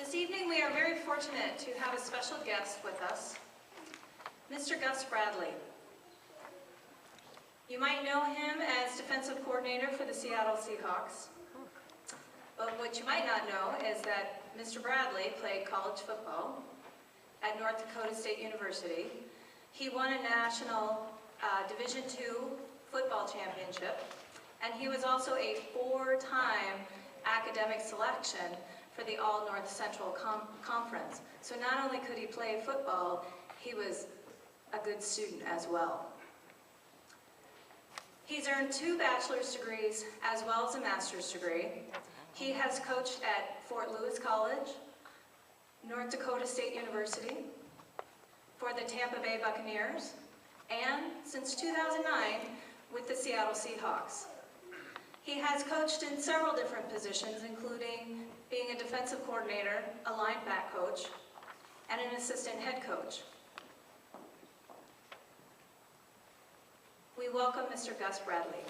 This evening we are very fortunate to have a special guest with us, Mr. Gus Bradley. You might know him as defensive coordinator for the Seattle Seahawks. But what you might not know is that Mr. Bradley played college football at North Dakota State University. He won a national Division II football championship, and he was also a four-time academic selection for the All-North Central Conference. So not only could he play football, he was a good student as well. He's earned 2 bachelor's degrees as well as a master's degree. He has coached at Fort Lewis College, North Dakota State University, for the Tampa Bay Buccaneers, and since 2009 with the Seattle Seahawks. He has coached in several different positions, including being a defensive coordinator, a linebacker coach, and an assistant head coach. We welcome Mr. Gus Bradley.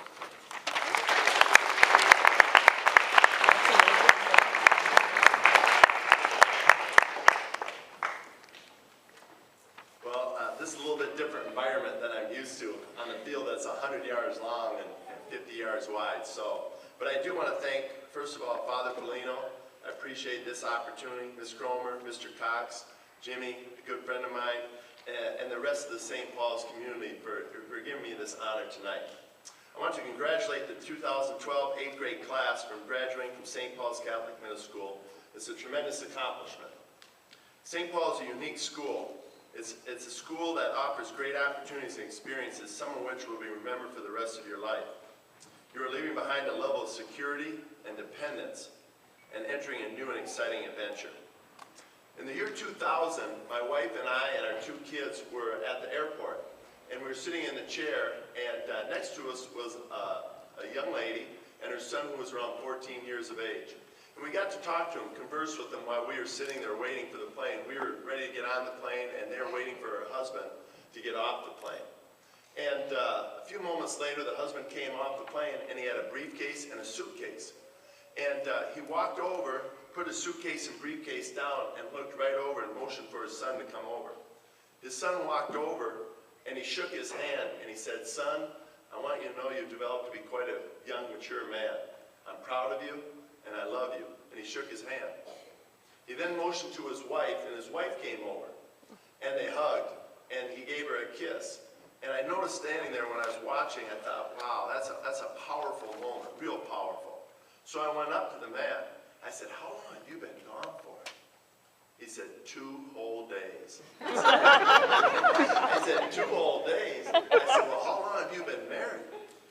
This is a little bit different environment than I'm used to on a field that's 100 yards long and 50 yards wide. But I do want to thank, first of all, Father Polino. I appreciate this opportunity, Ms. Cromer, Mr. Cox, Jimmy, a good friend of mine, and the rest of the St. Paul's community for giving me this honor tonight. I want to congratulate the 2012 8th grade class from graduating from St. Paul's Catholic Middle School. It's a tremendous accomplishment. St. Paul is a unique school. It's a school that offers great opportunities and experiences, some of which will be remembered for the rest of your life. You are leaving behind a level of security and dependence and entering a new and exciting adventure. In the year 2000, my wife and I and our 2 kids were at the airport, and we were sitting in the chair, and next to us was a young lady and her son who was around 14 years of age. And we got to talk to them, converse with them while we were sitting there waiting for the plane. We were ready to get on the plane, and they were waiting for her husband to get off the plane. And a few moments later, the husband came off the plane, and he had a briefcase and a suitcase. And he walked over, put his suitcase and briefcase down, and looked right over and motioned for his son to come over. His son walked over, and he shook his hand, and he said, "Son, I want you to know you've developed to be quite a young, mature man. I'm proud of you, and I love you." And he shook his hand. He then motioned to his wife, and his wife came over. And they hugged, and he gave her a kiss. And I noticed standing there when I was watching, I thought, wow, that's a powerful moment, real powerful. So I went up to the man. I said, "How long have you been gone for?" He said, 2 whole days. I said, 2 whole days? I said, "Well, how long have you been married?"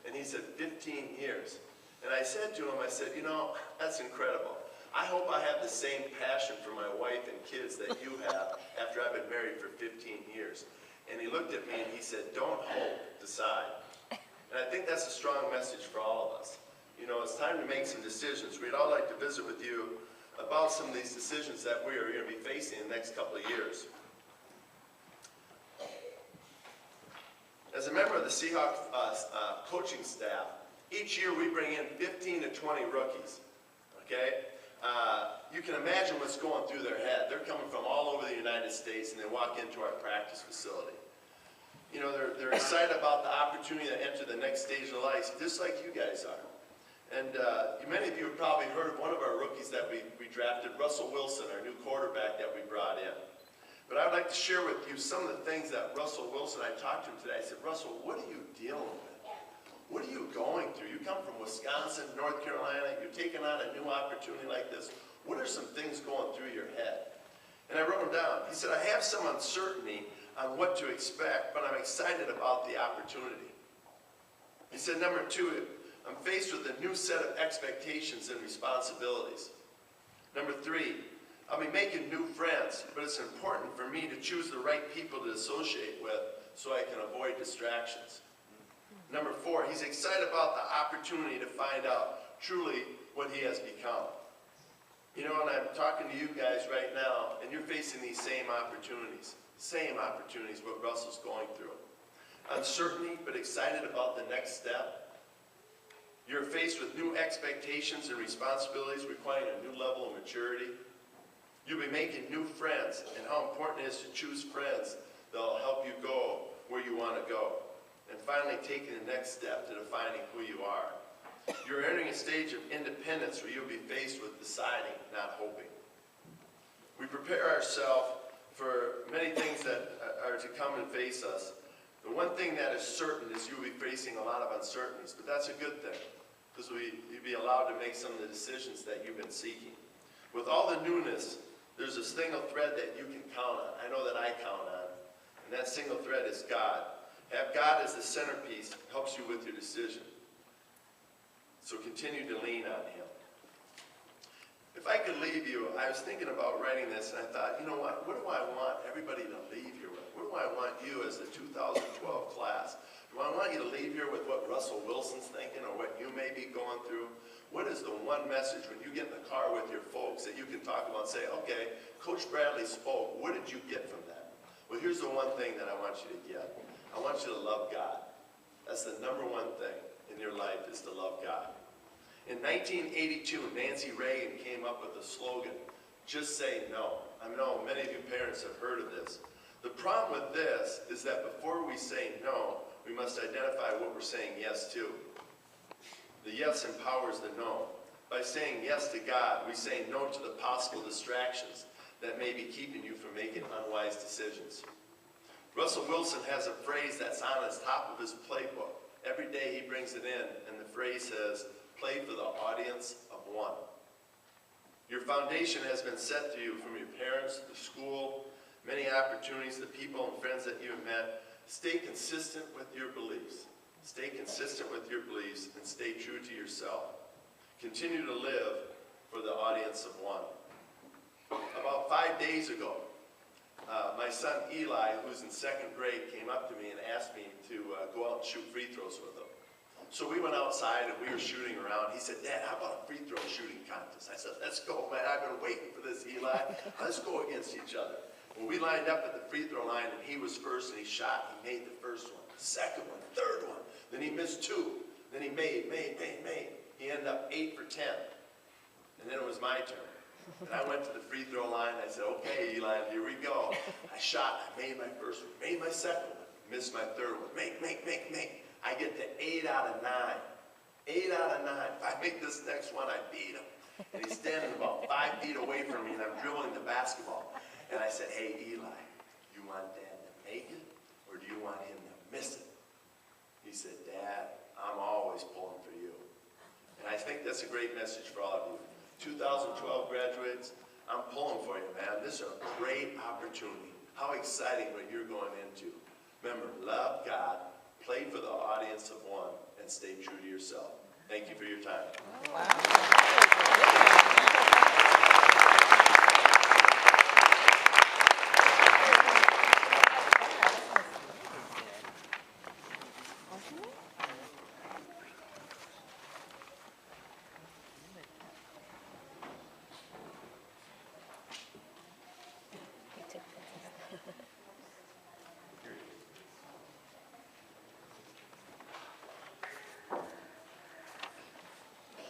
And he said, 15 years. And I said to him, I said, "You know, that's incredible. I hope I have the same passion for my wife and kids that you have after I've been married for 15 years. And he looked at me and he said, "Don't hope, decide." And I think that's a strong message for all of us. You know, it's time to make some decisions. We'd all like to visit with you about some of these decisions that we are going to be facing in the next couple of years. As a member of the Seahawks coaching staff, each year we bring in 15 to 20 rookies, okay? You can imagine what's going through their head. They're coming from all over the United States, and they walk into our practice facility. You know, they're excited about the opportunity to enter the next stage of life, just like you guys are. And many of you have probably heard of one of our rookies that we drafted, Russell Wilson, our new quarterback that we brought in. But I would like to share with you some of the things that Russell Wilson, I talked to him today. I said, "Russell, what are you dealing with? What are you going through? You come from Wisconsin, North Carolina, you're taking on a new opportunity like this. What are some things going through your head?" And I wrote them down. He said, "I have some uncertainty on what to expect, but I'm excited about the opportunity." He said, "Number 2, I'm faced with a new set of expectations and responsibilities. Number 3, I'll be making new friends, but it's important for me to choose the right people to associate with so I can avoid distractions. Number 4, he's excited about the opportunity to find out truly what he has become." You know, and I'm talking to you guys right now, and you're facing these same opportunities what Russell's going through. Uncertainty, but excited about the next step. You're faced with new expectations and responsibilities requiring a new level of maturity. You'll be making new friends, and how important it is to choose friends that'll help you go where you want to go. And finally, taking the next step to defining who you are. You're entering a stage of independence where you'll be faced with deciding, not hoping. We prepare ourselves for many things that are to come and face us. The one thing that is certain is you'll be facing a lot of uncertainties, but that's a good thing, because you'll be allowed to make some of the decisions that you've been seeking. With all the newness, there's a single thread that you can count on. I know that I count on, and that single thread is God. Have God as the centerpiece helps you with your decision. So continue to lean on Him. If I could leave you, I was thinking about writing this, and I thought, you know what do I want everybody to leave here with? What do I want you as the 2012 class? Do I want you to leave here with what Russell Wilson's thinking or what you may be going through? What is the one message when you get in the car with your folks that you can talk about and say, okay, Coach Bradley spoke. What did you get from that? Well, here's the one thing that I want you to get. I want you to love God. That's the number one thing in your life, is to love God. In 1982, Nancy Reagan came up with the slogan, just say no. I know many of you parents have heard of this. The problem with this is that before we say no, we must identify what we're saying yes to. The yes empowers the no. By saying yes to God, we say no to the possible distractions that may be keeping you from making unwise decisions. Russell Wilson has a phrase that's on the top of his playbook. Every day he brings it in, and the phrase says, play for the audience of one. Your foundation has been set to you from your parents, the school, many opportunities, the people and friends that you have met. Stay consistent with your beliefs. Stay consistent with your beliefs and stay true to yourself. Continue to live for the audience of one. About 5 days ago, my son Eli, who's in 2nd grade, came up to me and asked me to go out and shoot free throws with him. So we went outside and we were shooting around. He said, Dad, how about a free throw shooting contest? I said, let's go, man. I've been waiting for this, Eli. Let's go against each other. Well, we lined up at the free throw line, and he was first, and he shot. He made the first one, the second one, third one. Then he missed 2. Then he made. He ended up 8 for 10. And then it was my turn. And I went to the free throw line. I said, okay, Eli, here we go. I shot. I made my first one. Made my second one. Missed my third one. Make. I get to 8 out of 9. 8 out of 9. If I make this next one, I beat him. And he's standing about 5 feet away from me, and I'm dribbling the basketball. And I said, hey, Eli, you want Dad to make it, or do you want him to miss it? He said, Dad, I'm always pulling for you. And I think that's a great message for all of you. 2012 graduates, I'm pulling for you, man. This is a great opportunity. How exciting what you're going into. Remember, love God, play for the audience of one, and stay true to yourself. Thank you for your time. Wow.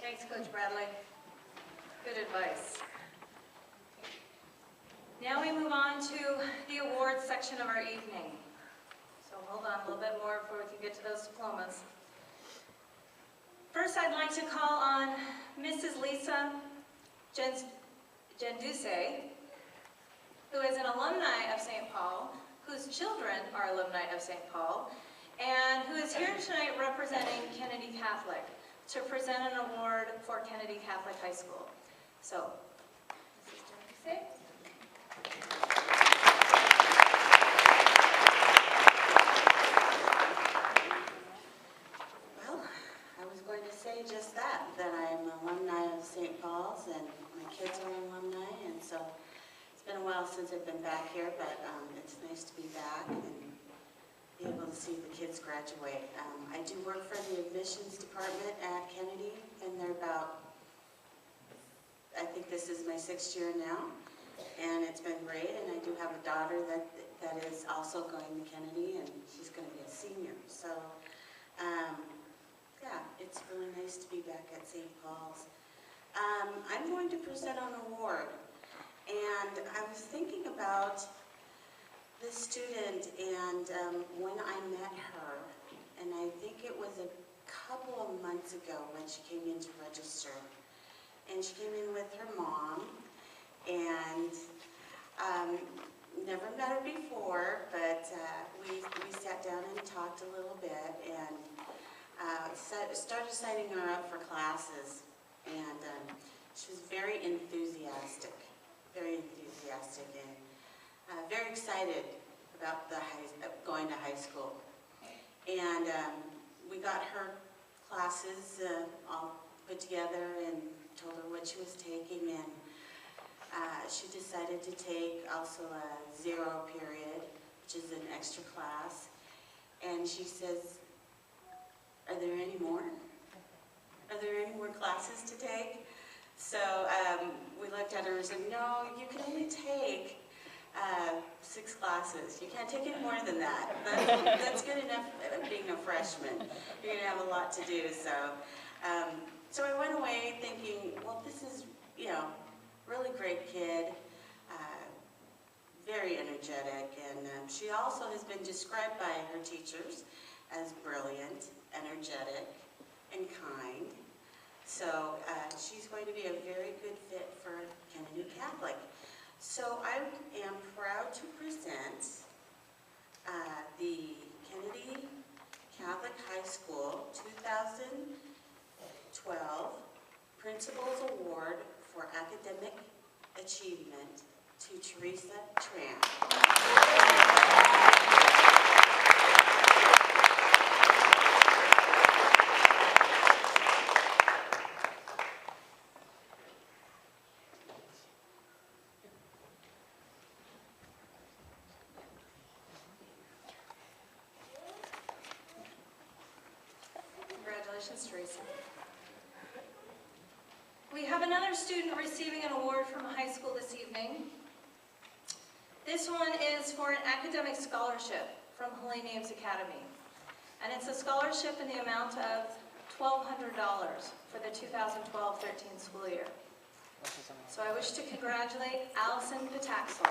Thanks, Coach Bradley. Good advice. Now we move on to the awards section of our evening. So hold on a little bit more before we can get to those diplomas. First, I'd like to call on Mrs. Lisa Genduse, who is an alumni of St. Paul, whose children are alumni of St. Paul, and who is here tonight representing Kennedy Catholic to present an award for Kennedy Catholic High School. So, Mrs. Genduse. Well, I was going to say just that I'm an alumni of St. Paul's, and my kids are alumni, and so it's been a while since I've been back here, but it's nice to be back and be able to see the kids graduate. I do work for the admissions department at Kennedy, and they're about, I think this is my 6th year now, and it's been great, and I do have a daughter that is also going to Kennedy, and she's going to be a senior. So, yeah, it's really nice to be back at St. Paul's. I'm going to present an award, And I was thinking about this student and when I met her, and I think it was a couple of months ago when she came in to register. And she came in with her mom, and never met her before, but we sat down and talked a little bit, and started signing her up for classes. And she was very enthusiastic, and very excited about going to high school. And we got her classes all put together and told her what she was taking, and she decided to take also a 0 period, which is an extra class. And she says, "Are there any more? Are there any more classes to take?" So we looked at her and said, "No, you can only take 6 classes. You can't take any more than that. That's good enough being a freshman. You're going to have a lot to do." So I went away thinking, well, this is, really great kid, very energetic, and she also has been described by her teachers as brilliant, energetic, and kind. So she's going to be a very good fit for Kennedy Catholic. So I am proud to present the Kennedy Catholic High School 2012 Principal's Award for Academic Achievement to Teresa Tran. Congratulations, Teresa. We have another student receiving an award from high school this evening. This one is for an academic scholarship from Holy Names Academy. And it's a scholarship in the amount of $1,200 for the 2012-13 school year. So I wish to congratulate Allison Pataxel.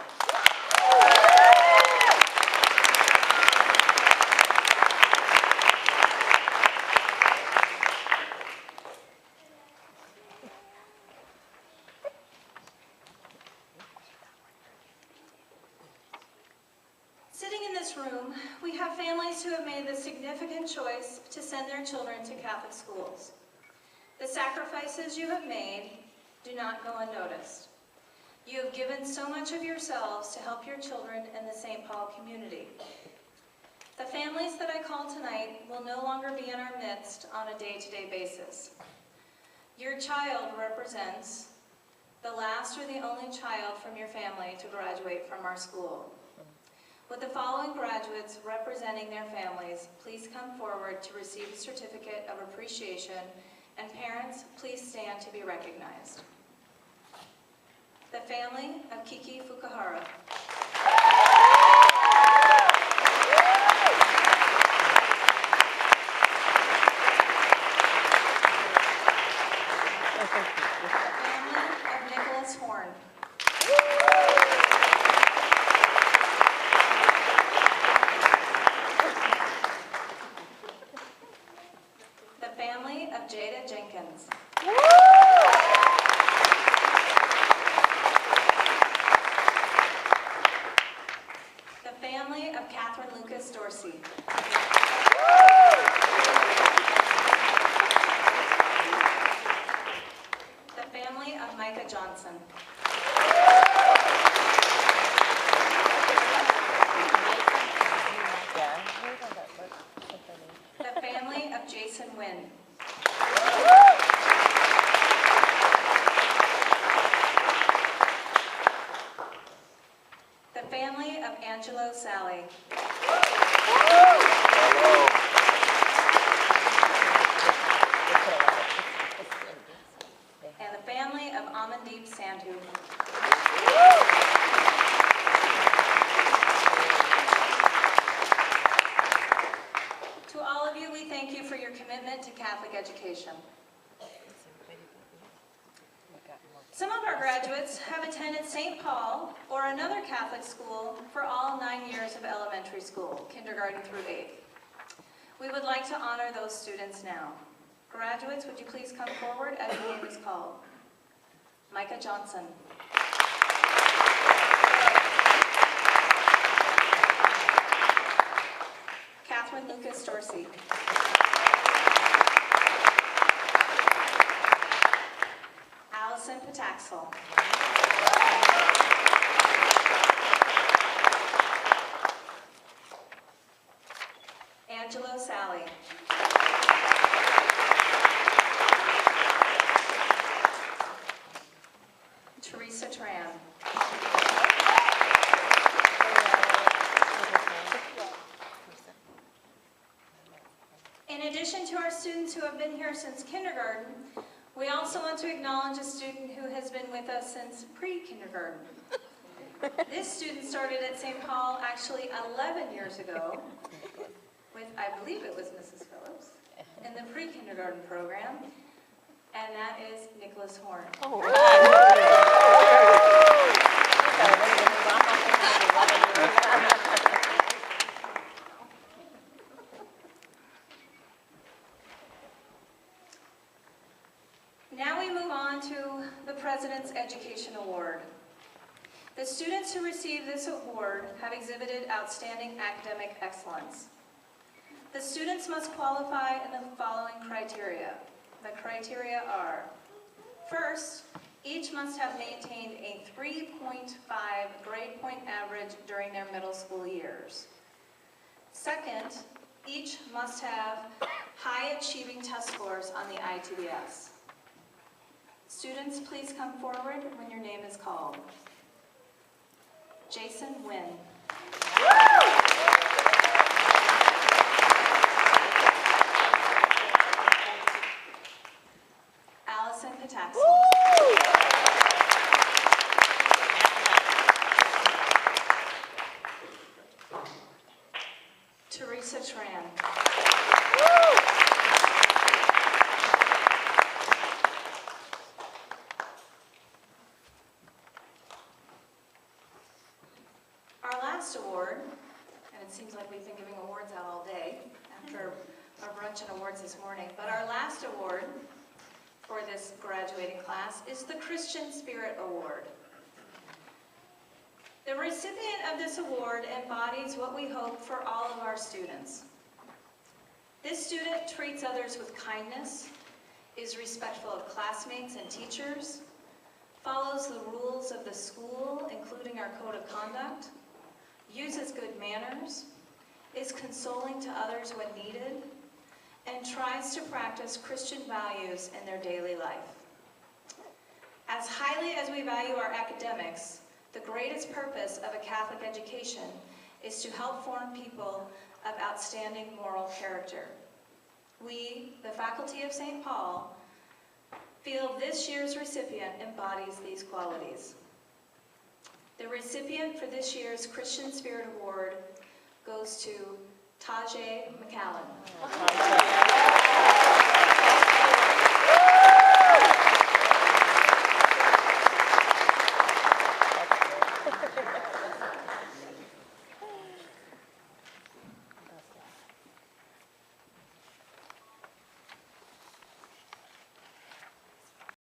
Sitting in this room, we have families who have made the significant choice to send their children to Catholic schools. The sacrifices you have made do not go unnoticed. You have given so much of yourselves to help your children in the St. Paul community. The families that I call tonight will no longer be in our midst on a day-to-day basis. Your child represents the last or the only child from your family to graduate from our school. Would the following graduates representing their families please come forward to receive a certificate of appreciation, and parents, please stand to be recognized. The family of Kiki Fukuhara. The family of Nicholas Horn. The family of Jada Jenkins. The family of Catherine Lucas Dorsey. The family of Micah Johnson. The family of Jason Wynn. The family of Angelo Sally. And the family of Amandeep Sandhu. To all of you, we thank you for your commitment to Catholic education. Some of our our graduates have attended St. Paul or another Catholic school for all 9 years of elementary school, kindergarten through 8th. We would like to honor those students now. Graduates, would you please come forward as your name is called? Micah Johnson. Catherine Lucas Dorsey. Allison Pataxel. Angelo Sally. Teresa Tran. In addition to our students who have been here since kindergarten, we also want to acknowledge a student who has been with us since pre-kindergarten. This student started at St. Paul actually 11 years ago with, I believe it was Mrs. Phillips, in the pre-kindergarten program, and that is Nicholas Horn. Now we move on to the President's Education Award. The students who receive this award have exhibited outstanding academic excellence. The students must qualify in the following criteria. The criteria are, first, each must have maintained a 3.5 grade point average during their middle school years. Second, each must have high achieving test scores on the ITBS. Students, please come forward when your name is called. Jason Wynn. Allison Pataxel. Teresa Tran. Our last award, and it seems like we've been giving awards out all day after our brunch and awards this morning, but our last award for this graduating class is the Christian Spirit Award. The recipient of this award embodies what we hope for all of our students. This student treats others with kindness, is respectful of classmates and teachers, follows the rules of the school, including our code of conduct, uses good manners, is consoling to others when needed, and tries to practice Christian values in their daily life. As highly as we value our academics, the greatest purpose of a Catholic education is to help form people of outstanding moral character. We, the faculty of St. Paul, feel this year's recipient embodies these qualities. The recipient for this year's Christian Spirit Award goes to Tajay McAllen.